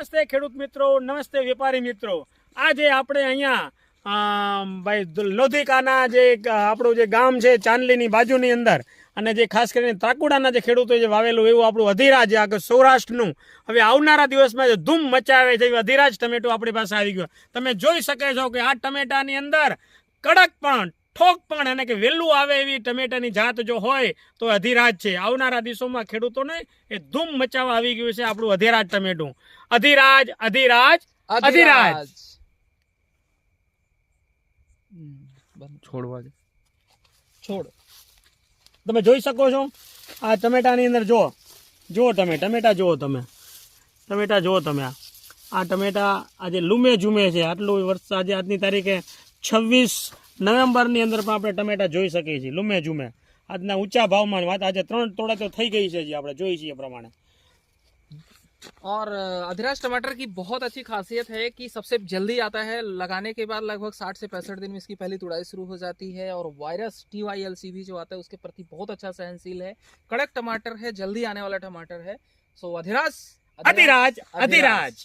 નમસ્તે ખેડૂત મિત્રો, નમસ્તે વેપારી મિત્રો। આજે આપણે અહીંયા ભાઈ લોધિકાના જે આપણું જે ગામ છે ચાંદલીની બાજુની અંદર અને જે ખાસ કરીને ત્રાકુડાના જે ખેડૂતો જે વાવેલું એવું આપણું અધિરાજ આગળ સૌરાષ્ટ્રનું હવે આવનારા દિવસમાં જે ધૂમ મચાવે છે અધિરાજ ટમેટો આપણી પાસે આવી ગયો। તમે જોઈ શકો છો કે આ ટમેટાની અંદર કડક પણ ઠોક પણ અને કે વહેલું આવે એવી ટમેટાની જાત જો હોય તો અધિરાજ છે। આવનારા દિવસોમાં ખેડૂતોને એ ધૂમ મચાવવા આવી ગયું છે આપણું અધિરાજ ટમેટું। અધિરાજ અધિરાજ અધિરાજ છોડવા છોડ તમે જોઈ શકો છો આ ટમેટાની અંદર જો ટમેટા જુઓ તમે ટમેટા જુઓ તમે આ ટમેટા આજે લૂમે ઝૂમે છે। આટલું વર્ષ આજે આજની તારીખે 26 નવેમ્બરની અંદર પણ આપણે ટમેટા જોઈ શકીએ છીએ લૂમે ઝૂમે। આજના ઊંચા ભાવમાં વાત આજે 3 તોડા તો થઈ ગઈ છે જે આપણે જોઈ છીએ પ્રમાણે। और अधिराज टमाटर की बहुत अच्छी खासियत है कि सबसे जल्दी आता है, लगाने के बाद लगभग 60 से 65 दिन में इसकी पहली तुड़ाई शुरू हो जाती है और वायरस TYLCV जो आता है उसके प्रति बहुत अच्छा सहनशील है। कड़क टमाटर है, जल्दी आने वाला टमाटर है। सो अधिराज अधिराज अधिराज।